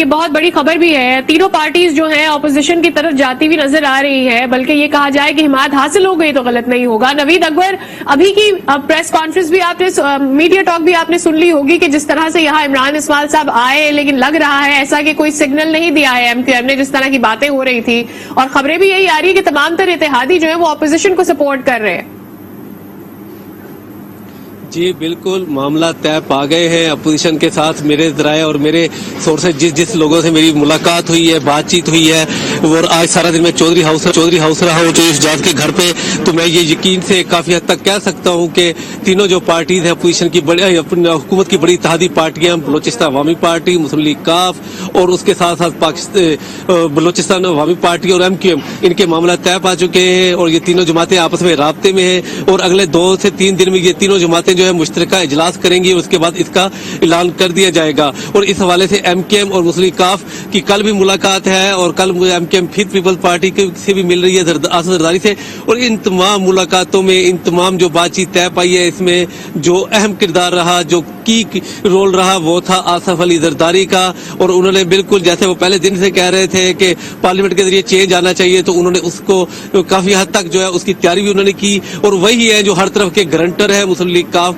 یہ بہت بڑی خبر بھی ہے، تینوں پارٹیز جو ہیں اپوزیشن کی طرف جاتی ہوئی نظر آ رہی ہے، بلکہ یہ کہا جائے کہ حمایت حاصل ہو گئی تو غلط نہیں ہوگا۔ نوید اکبر، ابھی کی پریس کانفرنس بھی آپ نے، میڈیا ٹاک بھی آپ نے سن لی ہوگی کہ جس طرح سے یہاں عمران اسماعیل صاحب آئے، لیکن لگ رہا ہے ایسا کہ کوئی سگنل نہیں دیا ہے ایم کیو ایم نے، جس طرح کی باتیں ہو رہی تھی، اور خبریں بھی یہی آ رہی ہے کہ تمام تر اتحادی جو ہیں وہ اپوزیشن کو سپورٹ کر رہے ہیں۔ جی بالکل، معاملہ طے پا گئے ہیں اپوزیشن کے ساتھ۔ میرے ذرائع اور میرے سورسز جس لوگوں سے میری ملاقات ہوئی ہے، بات چیت ہوئی ہے، اور آج سارا دن میں چودھری ہاؤس رہا ہوں چودھری شجاعت کے گھر پہ، تو میں یہ یقین سے کافی حد تک کہہ سکتا ہوں کہ تینوں جو پارٹیز ہیں اپوزیشن کی، حکومت کی بڑی اتحادی پارٹیاں، بلوچستان عوامی پارٹی، مسلم لیگ کاف، اور اس کے ساتھ ساتھ بلوچستان عوامی پارٹی اور ایم کیو ایم، ان کے معاملہ طے پا چکے ہیں، اور یہ تینوں جماعتیں آپس میں رابطے میں ہیں، اور اگلے 2 سے 3 دن میں یہ تینوں جماعتیں جو ہے مشترکہ اجلاس کریں گی، اور اس کے بعد اس کا اعلان کر دیا جائے گا۔ اور اس حوالے سے ایم کے ایم اور مسلم لیگ کاف کی کل بھی ملاقات ہے، اور کل ایم کے ایم پھر پیپل پارٹی سے بھی مل رہی ہے آصف زرداری سے، اور ان تمام ملاقاتوں میں ان تمام جو بات چیت طے پائی ہے، اس میں جو اہم کردار رہا، جو کی رول رہا، وہ تھا آصف علی زرداری کا، اور انہوں نے بالکل جیسے وہ پہلے دن سے کہہ رہے تھے کہ پارلیمنٹ کے ذریعے چینج آنا چاہیے، تو انہوں نے اس کو کافی حد تک جو ہے اس کی تیاری بھی انہوں نے کی، اور وہی ہے جو ہر طرف کے گارنٹر ہے۔ مسلم لیگ کاف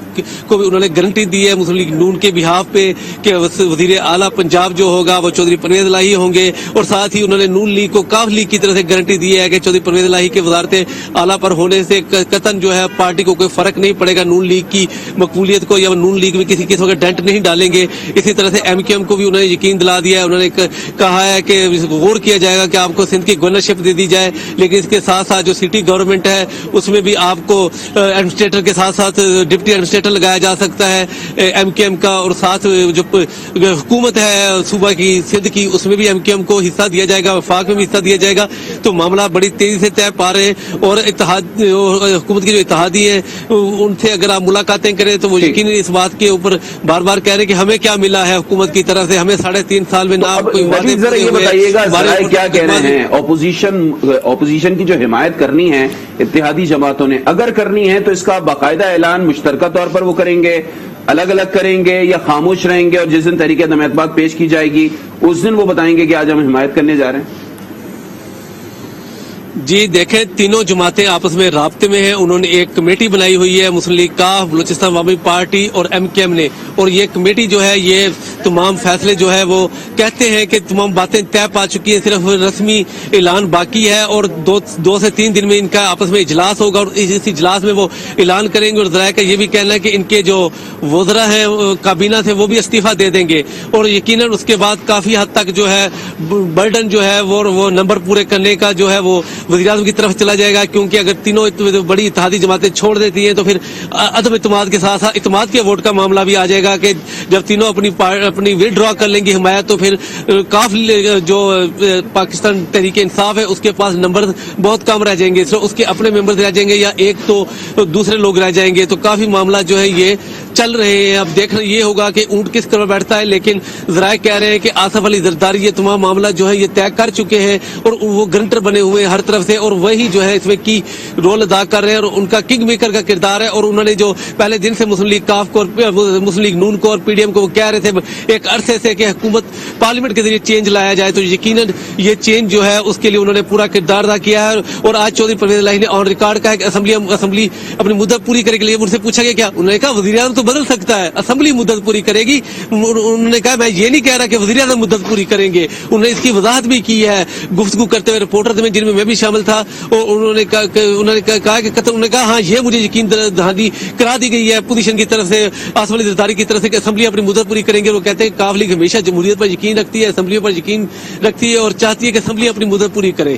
کو بھی انہوں نے گارنٹی دی ہے مسلم لیگ نون کے بہاف پہ کہ وزیر اعلیٰ پنجاب جو ہوگا وہ چودھری پرویز الہی ہوں گے، اور ساتھ ہی انہوں نے نون لیگ کو کاف لیگ کی طرف سے گارنٹی دی ہے کہ چودھری پرویز الہی کے وزارت اعلیٰ پر ہونے سے قطعاً جو ہے پارٹی کو کوئی فرق نہیں پڑے گا، نون لیگ کی مقبولیت کو، یا نون لیگ میں کسی قسم کا ڈنٹ نہیں ڈالیں گے۔ اسی طرح سے ایم کیو ایم کو بھی انہوں نے یقین دلا دیا ہے، انہوں نے کہا ہے کہ غور کیا جائے گا کہ آپ کو سندھ کی گورنرشپ دے دی جائے، لیکن اس کے ساتھ ساتھ جو سٹی گورنمنٹ ہے اس میں بھی آپ کو ایڈمنسٹریٹر کے ساتھ ساتھ ڈپٹی ایڈمنسٹریٹر لگایا جا سکتا ہے ایم کیو ایم کا، اور ساتھ جو حکومت ہے صوبہ کی سندھ کی، اس میں بھی ایم کیو ایم کو حصہ دیا جائے گا، وفاق میں بھی حصہ دیا جائے گا۔ تو معاملہ بڑی تیزی سے طے پا رہے ہیں، اور حکومت کے جو اتحادی ہیں ان سے اگر آپ ملاقاتیں کریں تو وہ یقیناً اس بات کے اوپر بار بار کہہ رہے ہیں کہ ہمیں کیا ملا ہے حکومت کی طرف سے، ہمیں 3.5 سال میں نہ کوئی وعدے ذرا یہ بتائیے گا کیا کہہ رہے ہیں اپوزیشن کی جو حمایت کرنی ہے اتحادی جماعتوں نے، اگر کرنی ہے تو اس کا باقاعدہ اعلان مشترکہ طور پر وہ کریں گے، الگ الگ کریں گے، یا خاموش رہیں گے، اور جس دن تحریک عدم اعتماد پیش کی جائے گی اس دن وہ بتائیں گے کہ آج ہم حمایت کرنے جا رہے ہیں؟ جی دیکھیں، تینوں جماعتیں آپس میں رابطے میں ہیں، انہوں نے ایک کمیٹی بنائی ہوئی ہے، مسلم لیگ کاف، بلوچستان عوامی پارٹی اور ایم کے ایم نے، اور یہ کمیٹی جو ہے یہ تمام فیصلے جو ہے وہ کہتے ہیں کہ تمام باتیں طے پا چکی ہیں، صرف رسمی اعلان باقی ہے، اور 2 سے 3 دن میں ان کا آپس میں اجلاس ہوگا، اور اس اجلاس میں وہ اعلان کریں گے، اور ذرائع کا یہ بھی کہنا ہے کہ ان کے جو وزراء ہیں کابینہ سے وہ بھی استعفیٰ دے دیں گے، اور یقیناً اس کے بعد کافی حد تک جو ہے برڈن جو ہے وہ نمبر پورے کرنے کا جو ہے وہ وزیر اعظم کی طرف چلا جائے گا، کیونکہ اگر تینوں بڑی اتحادی جماعتیں چھوڑ دیتی ہیں تو پھر عدم اعتماد کے ساتھ ساتھ اعتماد کے ووٹ کا معاملہ بھی آ جائے گا کہ جب تینوں اپنی وڈرا کر لیں گی حمایت، تو پھر کاف جو پاکستان تحریک انصاف ہے اس کے پاس نمبر بہت کم رہ جائیں گے، اس کے اپنے ممبرز رہ جائیں گے، یا ایک تو دوسرے لوگ رہ جائیں گے، تو کافی معاملہ جو ہے یہ چل رہے ہیں۔ اب دیکھنا یہ ہوگا کہ اونٹ کس طرح بیٹھتا ہے، لیکن ذرائع کہہ رہے ہیں کہ آصف علی زرداری یہ تمام معاملہ جو ہے یہ طے کر چکے ہیں، اور وہ گرنٹر بنے ہوئے ہیں ہر طرف سے، اور وہی جو ہے اس میں کی رول ادا کر رہے ہیں، اور ان کا کنگ میکر کا کردار ہے، اور انہوں نے جو پہلے دن سے مسلم لیگ کاف کو، مسلم لیگ نون کو اور پی ڈی ایم کو وہ کہہ رہے تھے ایک عرصے سے کہ حکومت پارلیمنٹ کے ذریعے چینج لایا جائے، تو یقیناً یہ چینج جو ہے اس کے لیے انہوں نے پورا کردار ادا کیا ہے، اور آج چودھری پرویز الہی نے آن ریکارڈ کہا ہے کہ اسمبلی اپنی مدت پوری کرے گی۔ ان سے پوچھا گیا کیا، انہوں نے کہا وزیر اعظم تو بدل سکتا ہے، اسمبلی مدت پوری کرے گی۔ انہوں نے کہا میں یہ نہیں کہہ رہا کہ وزیر اعظم مدت پوری کریں گے، انہوں نے اس کی وضاحت بھی کی ہے گفتگو کرتے ہوئے رپورٹرز میں، جن میں بھی شامل تھا، اور انہوں نے کہا کہ انہوں نے کہا ہاں یہ مجھے یقین دہانی کرا دی گئی ہے اپوزیشن کی طرف سے، آصف علی زرداری کی طرف سے، کہ اسمبلی اپنی مدت پوری کریں گے۔ وہ کہتے ہیں کاف لیگ ہمیشہ جمہوریت پر یقین رکھتی ہے، اسمبلیوں پر یقین رکھتی ہے، اور چاہتی ہے کہ اسمبلی اپنی مدت پوری کرے۔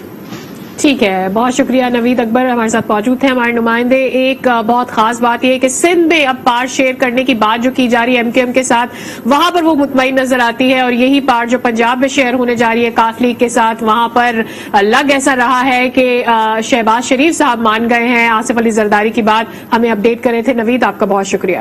ٹھیک ہے، بہت شکریہ نوید اکبر ہمارے ساتھ موجود تھے ہمارے نمائندے۔ ایک بہت خاص بات یہ ہے کہ سندھ میں اب پار شیئر کرنے کی بات جو کی جا رہی ہے ایم کیو ایم کے ساتھ، وہاں پر وہ مطمئن نظر آتی ہے، اور یہی پار جو پنجاب میں شیئر ہونے جا رہی ہے کاف لیگ کے ساتھ، وہاں پر لگ ایسا رہا ہے کہ شہباز شریف صاحب مان گئے ہیں۔ آصف علی زرداری کی بات ہمیں اپڈیٹ کر رہے تھے نوید، آپ کا بہت شکریہ۔